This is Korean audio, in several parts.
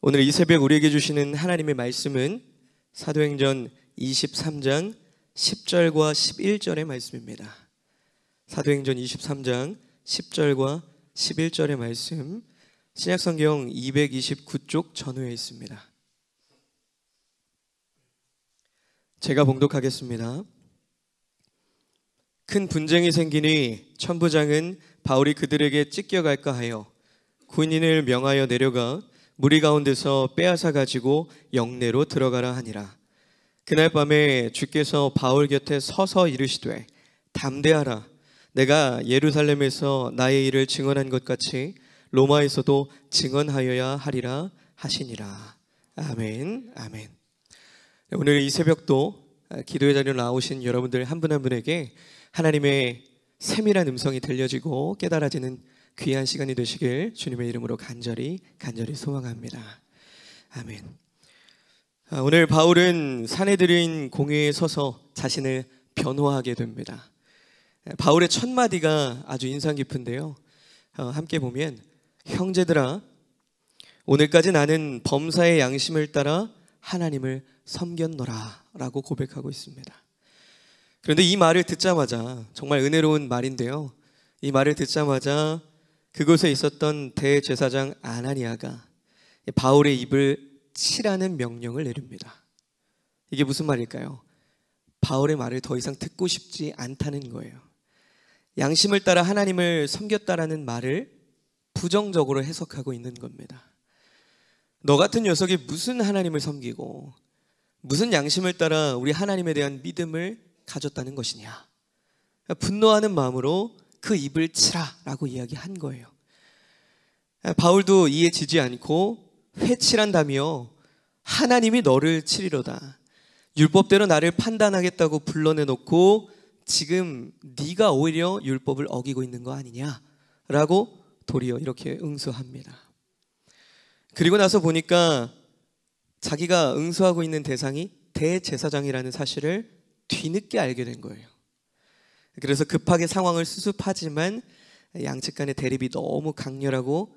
오늘 이 새벽 우리에게 주시는 하나님의 말씀은 사도행전 23장 10절과 11절의 말씀입니다. 사도행전 23장 10절과 11절의 말씀, 신약성경 229쪽 전후에 있습니다. 제가 봉독하겠습니다. 큰 분쟁이 생기니 천부장은 바울이 그들에게 찢겨갈까 하여 군인을 명하여 내려가 무리 가운데서 빼앗아 가지고 영내로 들어가라 하니라. 그날 밤에 주께서 바울 곁에 서서 이르시되 담대하라. 내가 예루살렘에서 나의 일을 증언한 것 같이 로마에서도 증언하여야 하리라 하시니라. 아멘. 아멘. 오늘 이 새벽도 기도의 자리로 나오신 여러분들 한 분 한 분에게 하나님의 세밀한 음성이 들려지고 깨달아지는 귀한 시간이 되시길 주님의 이름으로 간절히 소망합니다. 아멘. 오늘 바울은 사내들인 공회에 서서 자신을 변호하게 됩니다. 바울의 첫 마디가 아주 인상 깊은데요. 함께 보면, 형제들아, 오늘까지 나는 범사의 양심을 따라 하나님을 섬겼노라 라고 고백하고 있습니다. 그런데 이 말을 듣자마자, 정말 은혜로운 말인데요, 이 말을 듣자마자 그곳에 있었던 대제사장 아나니아가 바울의 입을 치라는 명령을 내립니다. 이게 무슨 말일까요? 바울의 말을 더 이상 듣고 싶지 않다는 거예요. 양심을 따라 하나님을 섬겼다라는 말을 부정적으로 해석하고 있는 겁니다. 너 같은 녀석이 무슨 하나님을 섬기고 무슨 양심을 따라 우리 하나님에 대한 믿음을 가졌다는 것이냐. 분노하는 마음으로 그 입을 치라라고 이야기한 거예요. 바울도 이에 지지 않고 회칠한다며 하나님이 너를 치리로다. 율법대로 나를 판단하겠다고 불러내놓고 지금 네가 오히려 율법을 어기고 있는 거 아니냐라고 도리어 이렇게 응수합니다. 그리고 나서 보니까 자기가 응수하고 있는 대상이 대제사장이라는 사실을 뒤늦게 알게 된 거예요. 그래서 급하게 상황을 수습하지만 양측 간의 대립이 너무 강렬하고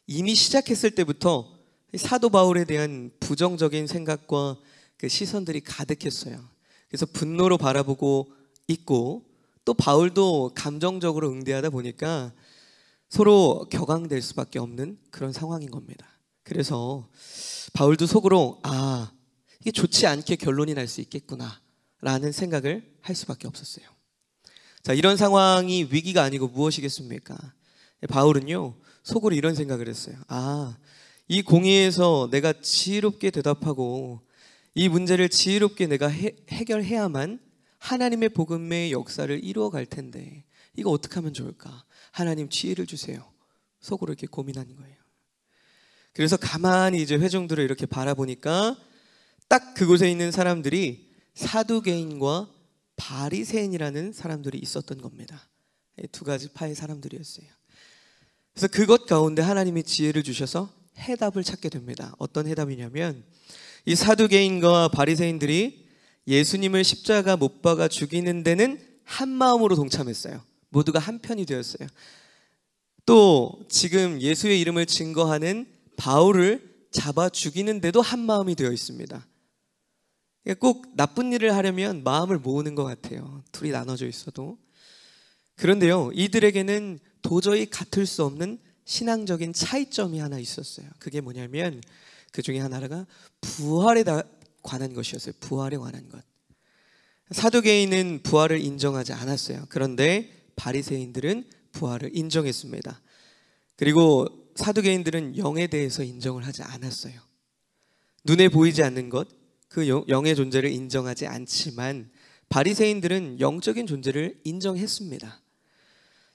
이미 시작했을 때부터 사도 바울에 대한 부정적인 생각과 그 시선들이 가득했어요. 그래서 분노로 바라보고 있고, 또 바울도 감정적으로 응대하다 보니까 서로 격앙될 수밖에 없는 그런 상황인 겁니다. 그래서 바울도 속으로 이게 좋지 않게 결론이 날 수 있겠구나 라는 생각을 할 수밖에 없었어요. 자, 이런 상황이 위기가 아니고 무엇이겠습니까? 바울은요, 속으로 이런 생각을 했어요. 이 공의에서 내가 지혜롭게 대답하고 이 문제를 지혜롭게 내가 해결해야만 하나님의 복음의 역사를 이루어갈 텐데 이거 어떻게 하면 좋을까? 하나님 지혜를 주세요. 속으로 이렇게 고민하는 거예요. 그래서 가만히 이제 회중들을 이렇게 바라보니까 딱 그곳에 있는 사람들이 사두개인과 바리새인이라는 사람들이 있었던 겁니다. 두 가지 파의 사람들이었어요. 그래서 그것 가운데 하나님이 지혜를 주셔서 해답을 찾게 됩니다. 어떤 해답이냐면, 이 사두개인과 바리새인들이 예수님을 십자가 못 박아 죽이는 데는 한 마음으로 동참했어요. 모두가 한 편이 되었어요. 또 지금 예수의 이름을 증거하는 바울을 잡아 죽이는 데도 한 마음이 되어 있습니다. 꼭 나쁜 일을 하려면 마음을 모으는 것 같아요. 둘이 나눠져 있어도. 그런데요, 이들에게는 도저히 같을 수 없는 신앙적인 차이점이 하나 있었어요. 그게 뭐냐면 그 중에 하나가 부활에 관한 것이었어요. 부활에 관한 것. 사두개인은 부활을 인정하지 않았어요. 그런데 바리새인들은 부활을 인정했습니다. 그리고 사두개인들은 영에 대해서 인정을 하지 않았어요. 눈에 보이지 않는 것, 그 영의 존재를 인정하지 않지만 바리새인들은 영적인 존재를 인정했습니다.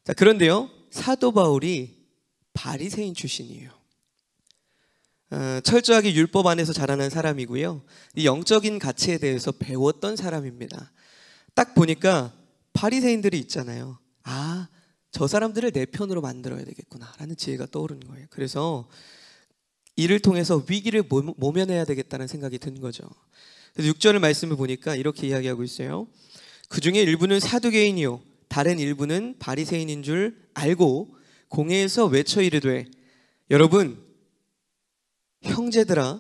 자, 그런데요, 사도 바울이 바리새인 출신이에요. 철저하게 율법 안에서 자라난 사람이고요, 이 영적인 가치에 대해서 배웠던 사람입니다. 딱 보니까 바리새인들이 있잖아요. 저 사람들을 내 편으로 만들어야 되겠구나 라는 지혜가 떠오르는 거예요. 그래서 이를 통해서 위기를 모면해야 되겠다는 생각이 든 거죠. 그래서 6절 말씀을 보니까 이렇게 이야기하고 있어요. 그 중에 일부는 사두개인이요 다른 일부는 바리새인인 줄 알고 공회에서 외쳐 이르되, 여러분 형제들아,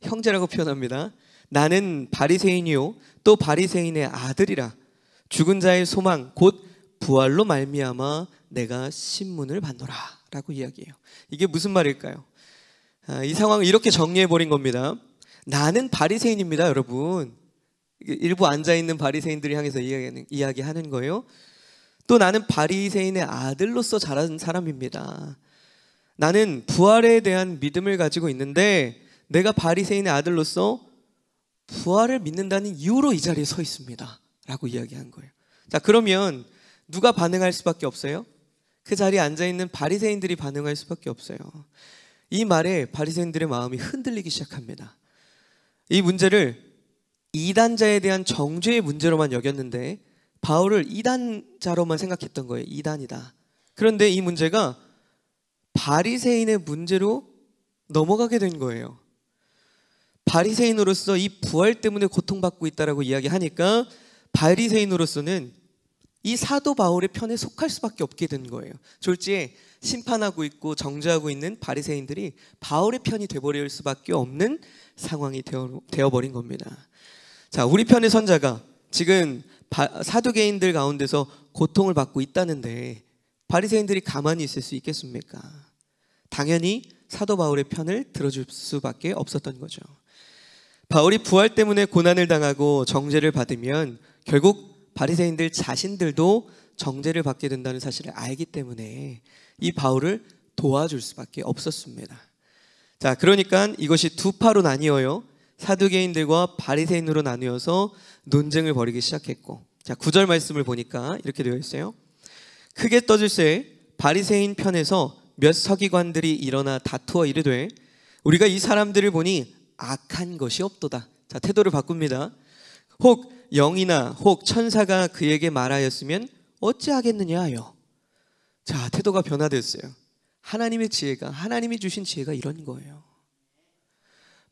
형제라고 표현합니다. 나는 바리새인이요 또 바리새인의 아들이라. 죽은 자의 소망 곧 부활로 말미암아 내가 신문을 받노라 라고 이야기해요. 이게 무슨 말일까요? 이 상황을 이렇게 정리해 버린 겁니다. 나는 바리새인입니다, 여러분. 일부 앉아있는 바리새인들을 향해서 이야기하는 거예요. 또 나는 바리새인의 아들로서 자란 사람입니다. 나는 부활에 대한 믿음을 가지고 있는데 내가 바리새인의 아들로서 부활을 믿는다는 이유로 이 자리에 서 있습니다 라고 이야기한 거예요. 자, 그러면 누가 반응할 수밖에 없어요? 그 자리에 앉아있는 바리새인들이 반응할 수밖에 없어요. 이 말에 바리새인들의 마음이 흔들리기 시작합니다. 이 문제를 이단자에 대한 정죄의 문제로만 여겼는데 바울을 이단자로만 생각했던 거예요. 이단이다. 그런데 이 문제가 바리새인의 문제로 넘어가게 된 거예요. 바리새인으로서 이 부활 때문에 고통받고 있다라고 이야기하니까 바리새인으로서는 이 사도 바울의 편에 속할 수밖에 없게 된 거예요. 졸지에 심판하고 있고 정죄하고 있는 바리새인들이 바울의 편이 돼버릴 수밖에 없는 상황이 되어버린 겁니다. 자, 우리 편의 선자가 지금 사두개인들 가운데서 고통을 받고 있다는데 바리새인들이 가만히 있을 수 있겠습니까? 당연히 사도 바울의 편을 들어줄 수밖에 없었던 거죠. 바울이 부활 때문에 고난을 당하고 정죄를 받으면 결국 바리새인들 자신들도 정죄를 받게 된다는 사실을 알기 때문에 이 바울을 도와줄 수밖에 없었습니다. 자, 그러니까 이것이 두 파로 나뉘어요. 사두개인들과 바리새인으로 나뉘어서 논쟁을 벌이기 시작했고, 자, 9절 말씀을 보니까 이렇게 되어 있어요. 크게 떠질새 바리새인 편에서 몇 서기관들이 일어나 다투어 이르되 우리가 이 사람들을 보니 악한 것이 없도다. 자, 태도를 바꿉니다. 혹 영이나 혹 천사가 그에게 말하였으면 어찌하겠느냐 하여. 자, 태도가 변화됐어요. 하나님의 지혜가, 하나님이 주신 지혜가 이런 거예요.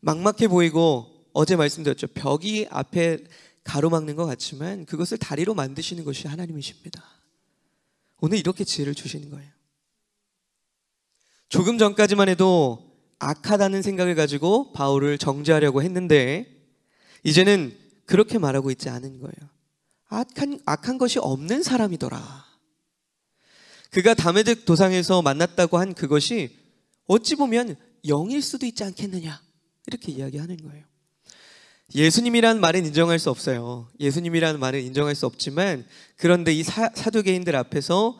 막막해 보이고 어제 말씀드렸죠. 벽이 앞에 가로막는 것 같지만 그것을 다리로 만드시는 것이 하나님이십니다. 오늘 이렇게 지혜를 주시는 거예요. 조금 전까지만 해도 악하다는 생각을 가지고 바울을 정죄하려고 했는데 이제는 그렇게 말하고 있지 않은 거예요. 악한 것이 없는 사람이더라. 그가 다메섹 도상에서 만났다고 한 그것이 어찌 보면 영일 수도 있지 않겠느냐, 이렇게 이야기하는 거예요. 예수님이라는 말은 인정할 수 없어요. 예수님이라는 말은 인정할 수 없지만 그런데 이 사두개인들 앞에서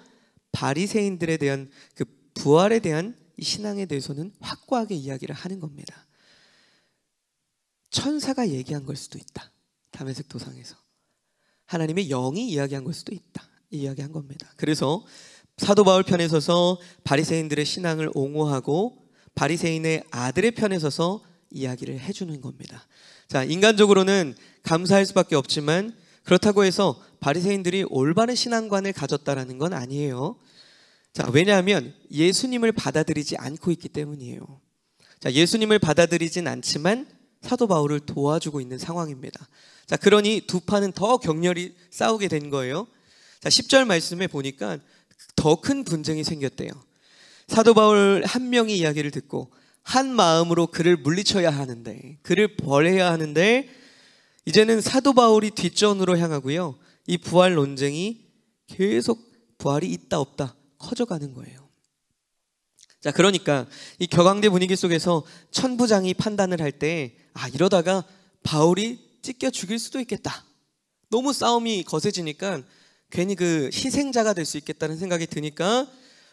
바리새인들에 대한 그 부활에 대한 이 신앙에 대해서는 확고하게 이야기를 하는 겁니다. 천사가 얘기한 걸 수도 있다. 다메섹 도상에서 하나님의 영이 이야기한 걸 수도 있다. 이야기한 겁니다. 그래서 사도 바울 편에 서서 바리새인들의 신앙을 옹호하고 바리새인의 아들의 편에 서서 이야기를 해주는 겁니다. 자, 인간적으로는 감사할 수밖에 없지만 그렇다고 해서 바리새인들이 올바른 신앙관을 가졌다라는 건 아니에요. 자, 왜냐하면 예수님을 받아들이지 않고 있기 때문이에요. 자, 예수님을 받아들이진 않지만 사도 바울을 도와주고 있는 상황입니다. 자, 그러니 두 파는 더 격렬히 싸우게 된 거예요. 자, 10절 말씀에 보니까 더 큰 분쟁이 생겼대요. 사도 바울 한 명이 이야기를 듣고 한 마음으로 그를 물리쳐야 하는데, 그를 벌해야 하는데 이제는 사도 바울이 뒷전으로 향하고요. 이 부활 논쟁이 계속 부활이 있다 없다 커져가는 거예요. 자, 그러니까 이 격앙된 분위기 속에서 천부장이 판단을 할 때 이러다가 바울이 찢겨 죽일 수도 있겠다. 너무 싸움이 거세지니까 괜히 그 희생자가 될 수 있겠다는 생각이 드니까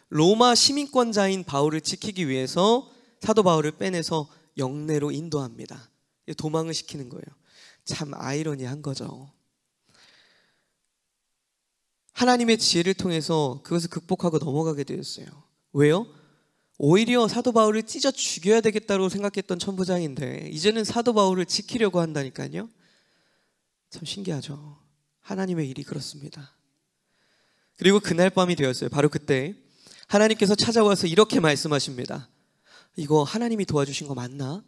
로마 시민권자인 바울을 지키기 위해서 사도 바울을 빼내서 영내로 인도합니다. 도망을 시키는 거예요. 참 아이러니한 거죠. 하나님의 지혜를 통해서 그것을 극복하고 넘어가게 되었어요. 왜요? 오히려 사도 바울을 찢어 죽여야 되겠다고 생각했던 천부장인데 이제는 사도 바울을 지키려고 한다니까요. 참 신기하죠. 하나님의 일이 그렇습니다. 그리고 그날 밤이 되었어요. 바로 그때 하나님께서 찾아와서 이렇게 말씀하십니다. 이거 하나님이 도와주신 거 맞나?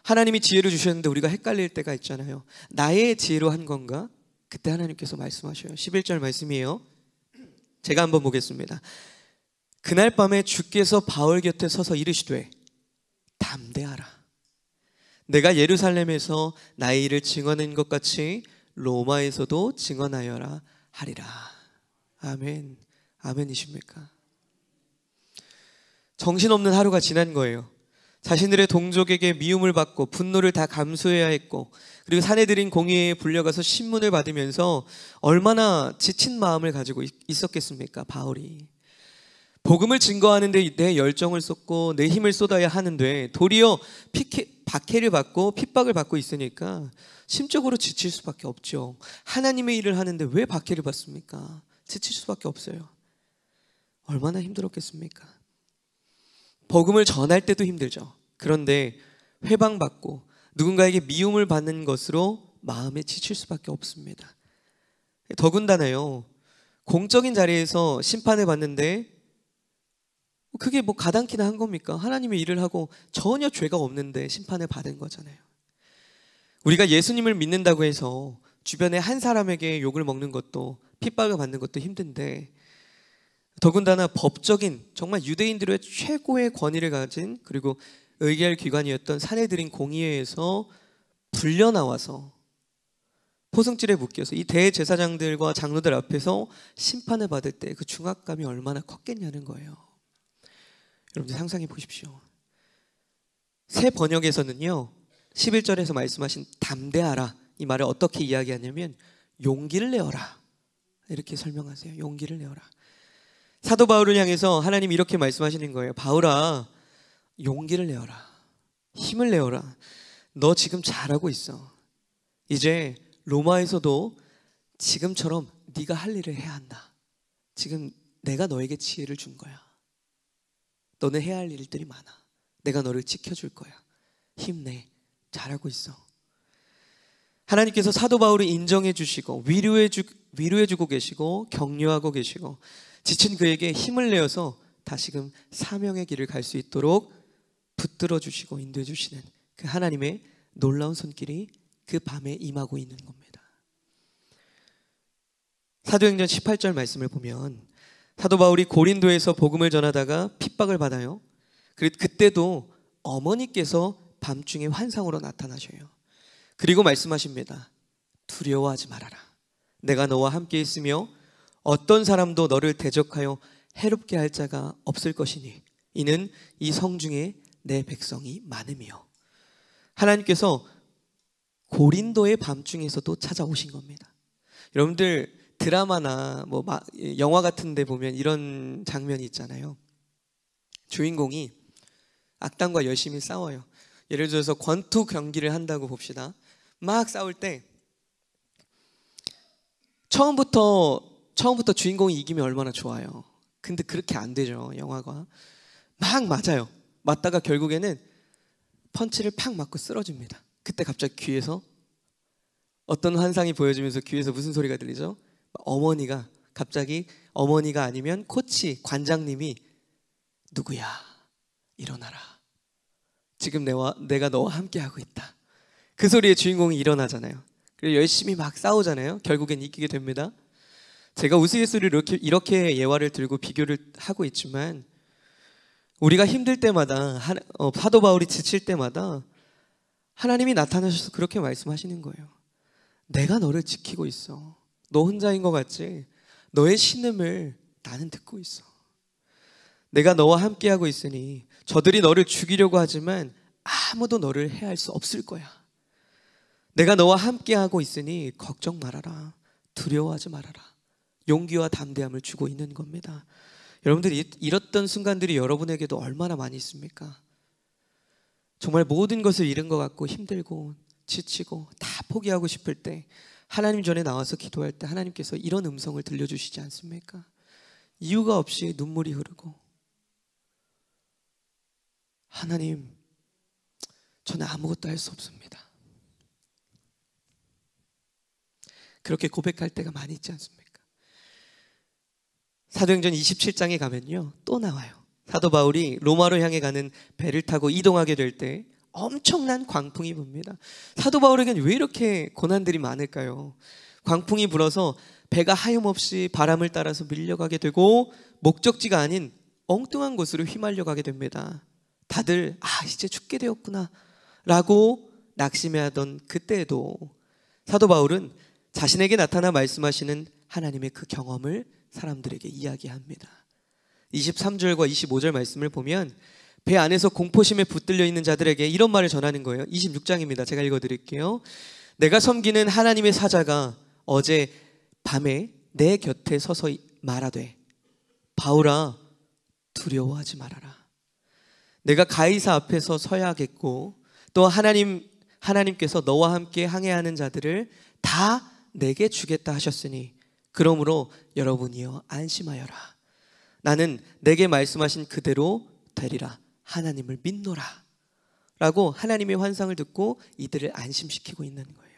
하나님이 지혜를 주셨는데 우리가 헷갈릴 때가 있잖아요. 나의 지혜로 한 건가? 그때 하나님께서 말씀하셔요. 11절 말씀이에요. 제가 한번 보겠습니다. 그날 밤에 주께서 바울 곁에 서서 이르시되 담대하라. 내가 예루살렘에서 나의 일을 증언한 것 같이 로마에서도 증언하여라 하리라. 아멘. 아멘이십니까? 정신없는 하루가 지난 거예요. 자신들의 동족에게 미움을 받고 분노를 다 감수해야 했고, 그리고 사내들인 공의회에 불려가서 신문을 받으면서 얼마나 지친 마음을 가지고 있었겠습니까? 바울이 복음을 증거하는 데 내 열정을 쏟고 내 힘을 쏟아야 하는데 도리어 박해를 받고 핍박을 받고 있으니까 심적으로 지칠 수밖에 없죠. 하나님의 일을 하는데 왜 박해를 받습니까? 지칠 수밖에 없어요. 얼마나 힘들었겠습니까? 복음을 전할 때도 힘들죠. 그런데 회방받고 누군가에게 미움을 받는 것으로 마음에 지칠 수밖에 없습니다. 더군다나요, 공적인 자리에서 심판을 받는데 그게 뭐 가당키나 한 겁니까? 하나님의 일을 하고 전혀 죄가 없는데 심판을 받은 거잖아요. 우리가 예수님을 믿는다고 해서 주변에 한 사람에게 욕을 먹는 것도 핍박을 받는 것도 힘든데, 더군다나 법적인 정말 유대인들의 최고의 권위를 가진 그리고 의결 기관이었던 사내들인 공의회에서 불려나와서 포승줄에 묶여서 이 대제사장들과 장로들 앞에서 심판을 받을 때 그 중압감이 얼마나 컸겠냐는 거예요. 여러분들 상상해 보십시오. 새 번역에서는요 11절에서 말씀하신 담대하라, 이 말을 어떻게 이야기하냐면 용기를 내어라 이렇게 설명하세요. 용기를 내어라. 사도 바울을 향해서 하나님이 이렇게 말씀하시는 거예요. 바울아, 용기를 내어라, 힘을 내어라. 너 지금 잘하고 있어. 이제 로마에서도 지금처럼 네가 할 일을 해야 한다. 지금 내가 너에게 지혜를 준 거야. 너는 해야 할 일들이 많아. 내가 너를 지켜줄 거야. 힘내. 잘하고 있어. 하나님께서 사도 바울을 인정해 주시고 위로해 주고 계시고 격려하고 계시고 지친 그에게 힘을 내어서 다시금 사명의 길을 갈 수 있도록 붙들어 주시고 인도해 주시는 그 하나님의 놀라운 손길이 그 밤에 임하고 있는 겁니다. 사도행전 18절 말씀을 보면 사도 바울이 고린도에서 복음을 전하다가 핍박을 받아요. 그때도 어머니께서 밤중에 환상으로 나타나셔요. 그리고 말씀하십니다. 두려워하지 말아라. 내가 너와 함께 있으며 어떤 사람도 너를 대적하여 해롭게 할 자가 없을 것이니 이는 이 성중에 내 백성이 많음이요. 하나님께서 고린도의 밤중에서도 찾아오신 겁니다. 여러분들 드라마나 뭐 영화 같은 데 보면 이런 장면이 있잖아요. 주인공이 악당과 열심히 싸워요. 예를 들어서 권투 경기를 한다고 봅시다. 막 싸울 때 처음부터 주인공이 이기면 얼마나 좋아요. 근데 그렇게 안 되죠. 영화가 막 맞아요. 맞다가 결국에는 펀치를 팍 맞고 쓰러집니다. 그때 갑자기 귀에서 어떤 환상이 보여지면서 귀에서 무슨 소리가 들리죠? 어머니가 갑자기, 어머니가 아니면 코치 관장님이 누구야 일어나라, 지금 내가 너와 함께하고 있다. 그 소리에 주인공이 일어나잖아요. 그리고 열심히 막 싸우잖아요. 결국엔 이기게 됩니다. 제가 우스갯소리를 이렇게 예화를 들고 비교를 하고 있지만 우리가 힘들 때마다 사도 바울이 지칠 때마다 하나님이 나타나셔서 그렇게 말씀하시는 거예요. 내가 너를 지키고 있어. 너 혼자인 것 같지? 너의 신음을 나는 듣고 있어. 내가 너와 함께하고 있으니 저들이 너를 죽이려고 하지만 아무도 너를 해할 수 없을 거야. 내가 너와 함께하고 있으니 걱정 말아라. 두려워하지 말아라. 용기와 담대함을 주고 있는 겁니다. 여러분들이 잃었던 순간들이 여러분에게도 얼마나 많이 있습니까? 정말 모든 것을 잃은 것 같고 힘들고 지치고 다 포기하고 싶을 때 하나님 전에 나와서 기도할 때 하나님께서 이런 음성을 들려주시지 않습니까? 이유가 없이 눈물이 흐르고, 하나님, 저는 아무것도 할 수 없습니다. 그렇게 고백할 때가 많이 있지 않습니까? 사도행전 27장에 가면요 또 나와요. 사도 바울이 로마로 향해 가는 배를 타고 이동하게 될 때 엄청난 광풍이 붑니다. 사도 바울에게는 왜 이렇게 고난들이 많을까요? 광풍이 불어서 배가 하염없이 바람을 따라서 밀려가게 되고 목적지가 아닌 엉뚱한 곳으로 휘말려 가게 됩니다. 다들 이제 죽게 되었구나 라고 낙심해하던 그때에도 사도 바울은 자신에게 나타나 말씀하시는 하나님의 그 경험을 사람들에게 이야기합니다. 23절과 25절 말씀을 보면 배 안에서 공포심에 붙들려 있는 자들에게 이런 말을 전하는 거예요. 26장입니다. 제가 읽어드릴게요. 내가 섬기는 하나님의 사자가 어제 밤에 내 곁에 서서 말하되 바울아 두려워하지 말아라. 내가 가이사 앞에서 서야겠고 또 하나님께서 너와 함께 항해하는 자들을 다 내게 주겠다 하셨으니 그러므로 여러분이여 안심하여라. 나는 내게 말씀하신 그대로 되리라. 하나님을 믿노라. 라고 하나님의 환상을 듣고 이들을 안심시키고 있는 거예요.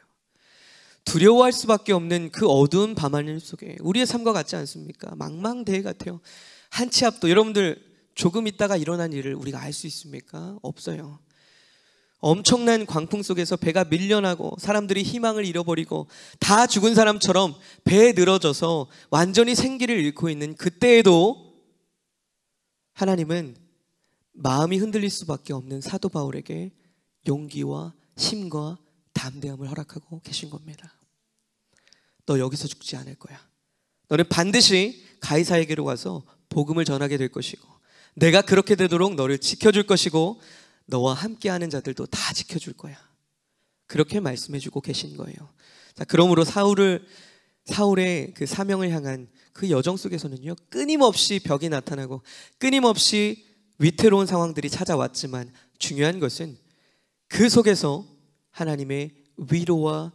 두려워할 수밖에 없는 그 어두운 밤하늘 속에 우리의 삶과 같지 않습니까? 망망대해 같아요. 한 치 앞도 여러분들 조금 있다가 일어난 일을 우리가 알 수 있습니까? 없어요. 엄청난 광풍 속에서 배가 밀려나고 사람들이 희망을 잃어버리고 다 죽은 사람처럼 배에 늘어져서 완전히 생기를 잃고 있는 그때에도 하나님은 마음이 흔들릴 수밖에 없는 사도 바울에게 용기와 힘과 담대함을 허락하고 계신 겁니다. 너 여기서 죽지 않을 거야. 너는 반드시 가이사에게로 가서 복음을 전하게 될 것이고 내가 그렇게 되도록 너를 지켜줄 것이고 너와 함께하는 자들도 다 지켜줄 거야. 그렇게 말씀해주고 계신 거예요. 자, 그러므로 사울의 그 사명을 향한 그 여정 속에서는요, 끊임없이 벽이 나타나고 끊임없이 위태로운 상황들이 찾아왔지만 중요한 것은 그 속에서 하나님의 위로와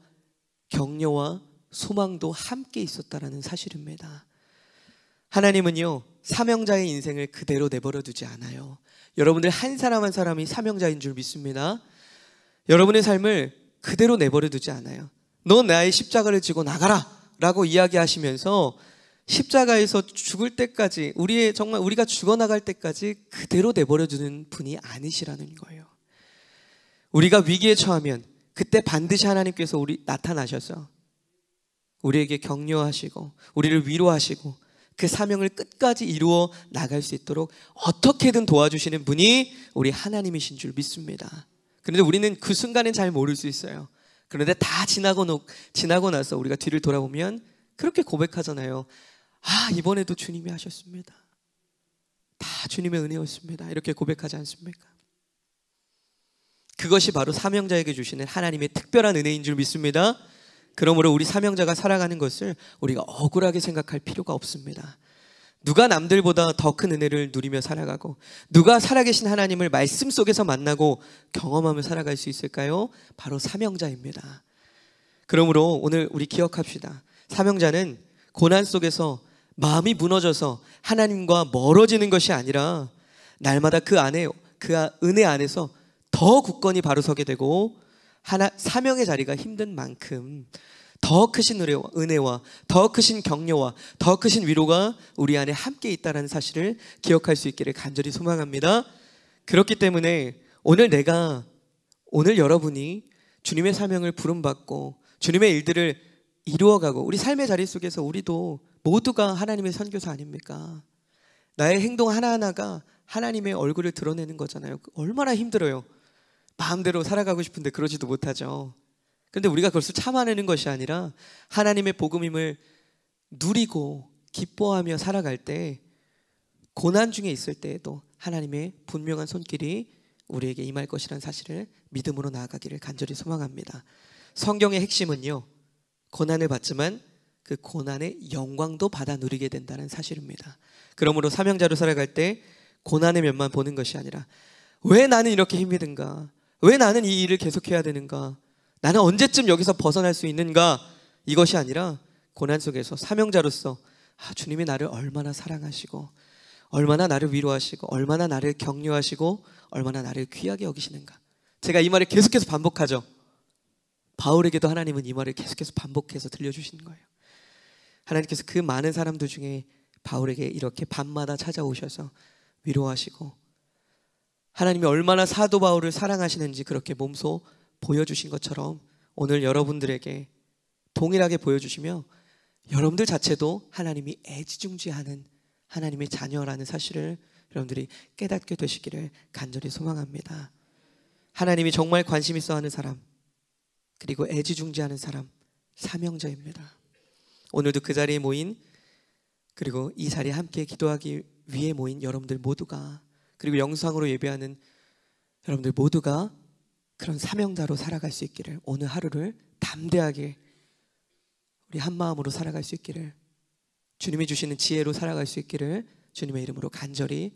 격려와 소망도 함께 있었다라는 사실입니다. 하나님은요, 사명자의 인생을 그대로 내버려 두지 않아요. 여러분들 한 사람 한 사람이 사명자인 줄 믿습니다. 여러분의 삶을 그대로 내버려 두지 않아요. 너 나의 십자가를 지고 나가라 라고 이야기하시면서 십자가에서 죽을 때까지 정말 우리가 죽어나갈 때까지 그대로 내버려 두는 분이 아니시라는 거예요. 우리가 위기에 처하면 그때 반드시 하나님께서 나타나셔서 우리에게 격려하시고 우리를 위로하시고 그 사명을 끝까지 이루어 나갈 수 있도록 어떻게든 도와주시는 분이 우리 하나님이신 줄 믿습니다. 그런데 우리는 그 순간엔 잘 모를 수 있어요. 그런데 다 지나고 나서 우리가 뒤를 돌아보면 그렇게 고백하잖아요. 아, 이번에도 주님이 하셨습니다. 다 주님의 은혜였습니다. 이렇게 고백하지 않습니까? 그것이 바로 사명자에게 주시는 하나님의 특별한 은혜인 줄 믿습니다. 그러므로 우리 사명자가 살아가는 것을 우리가 억울하게 생각할 필요가 없습니다. 누가 남들보다 더 큰 은혜를 누리며 살아가고 누가 살아계신 하나님을 말씀 속에서 만나고 경험하며 살아갈 수 있을까요? 바로 사명자입니다. 그러므로 오늘 우리 기억합시다. 사명자는 고난 속에서 마음이 무너져서 하나님과 멀어지는 것이 아니라 날마다 그 은혜 안에서 더 굳건히 바로 서게 되고 사명의 자리가 힘든 만큼 더 크신 은혜와 더 크신 격려와 더 크신 위로가 우리 안에 함께 있다는 사실을 기억할 수 있기를 간절히 소망합니다. 그렇기 때문에 오늘 여러분이 주님의 사명을 부름받고 주님의 일들을 이루어가고 우리 삶의 자리 속에서 우리도 모두가 하나님의 선교사 아닙니까? 나의 행동 하나하나가 하나님의 얼굴을 드러내는 거잖아요. 얼마나 힘들어요. 마음대로 살아가고 싶은데 그러지도 못하죠. 그런데 우리가 그것을 참아내는 것이 아니라 하나님의 복음임을 누리고 기뻐하며 살아갈 때 고난 중에 있을 때에도 하나님의 분명한 손길이 우리에게 임할 것이라는 사실을 믿음으로 나아가기를 간절히 소망합니다. 성경의 핵심은요, 고난을 받지만 그 고난의 영광도 받아 누리게 된다는 사실입니다. 그러므로 사명자로 살아갈 때 고난의 면만 보는 것이 아니라 왜 나는 이렇게 힘이 든가? 왜 나는 이 일을 계속해야 되는가? 나는 언제쯤 여기서 벗어날 수 있는가? 이것이 아니라 고난 속에서 사명자로서 주님이 나를 얼마나 사랑하시고 얼마나 나를 위로하시고 얼마나 나를 격려하시고 얼마나 나를 귀하게 여기시는가. 제가 이 말을 계속해서 반복하죠. 바울에게도 하나님은 이 말을 계속해서 반복해서 들려주시는 거예요. 하나님께서 그 많은 사람들 중에 바울에게 이렇게 밤마다 찾아오셔서 위로하시고 하나님이 얼마나 사도 바울을 사랑하시는지 그렇게 몸소 보여주신 것처럼 오늘 여러분들에게 동일하게 보여주시며 여러분들 자체도 하나님이 애지중지하는 하나님의 자녀라는 사실을 여러분들이 깨닫게 되시기를 간절히 소망합니다. 하나님이 정말 관심 있어 하는 사람, 그리고 애지중지하는 사람, 사명자입니다. 오늘도 그 자리에 모인, 그리고 이 자리에 함께 기도하기 위해 모인 여러분들 모두가, 그리고 영상으로 예배하는 여러분들 모두가 그런 사명자로 살아갈 수 있기를, 오늘 하루를 담대하게 우리 한 마음으로 살아갈 수 있기를, 주님이 주시는 지혜로 살아갈 수 있기를 주님의 이름으로 간절히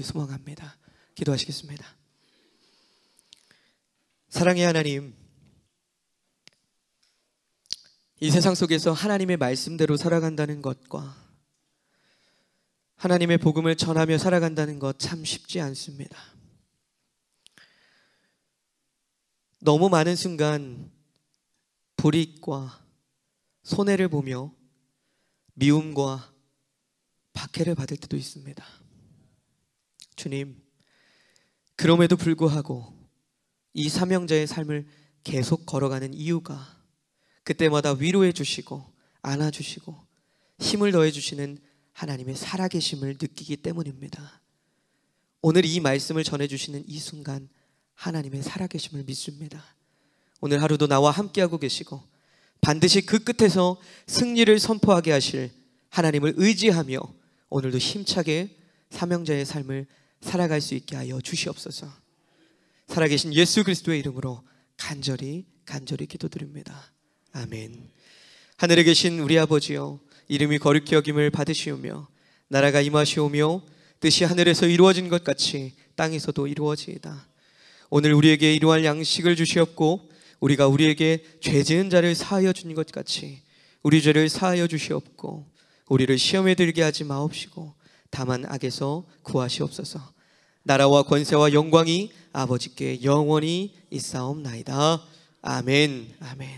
소망합니다. 기도하시겠습니다. 사랑의 하나님, 이 세상 속에서 하나님의 말씀대로 살아간다는 것과 하나님의 복음을 전하며 살아간다는 것 참 쉽지 않습니다. 너무 많은 순간 불이익과 손해를 보며 미움과 박해를 받을 때도 있습니다. 주님, 그럼에도 불구하고 이 사명자의 삶을 계속 걸어가는 이유가 그때마다 위로해 주시고 안아주시고 힘을 더해 주시는 하나님의 살아계심을 느끼기 때문입니다. 오늘 이 말씀을 전해주시는 이 순간 하나님의 살아계심을 믿습니다. 오늘 하루도 나와 함께하고 계시고 반드시 그 끝에서 승리를 선포하게 하실 하나님을 의지하며 오늘도 힘차게 사명자의 삶을 살아갈 수 있게 하여 주시옵소서. 살아계신 예수 그리스도의 이름으로 간절히 기도드립니다. 아멘. 하늘에 계신 우리 아버지여, 이름이 거룩히 여김을 받으시오며 나라가 임하시오며 뜻이 하늘에서 이루어진 것 같이 땅에서도 이루어지이다. 오늘 우리에게 이러한 양식을 주시옵고 우리가 우리에게 죄 지은 자를 사하여 준 것 같이 우리 죄를 사하여 주시옵고 우리를 시험에 들게 하지 마옵시고 다만 악에서 구하시옵소서. 나라와 권세와 영광이 아버지께 영원히 있사옵나이다. 아멘. 아멘.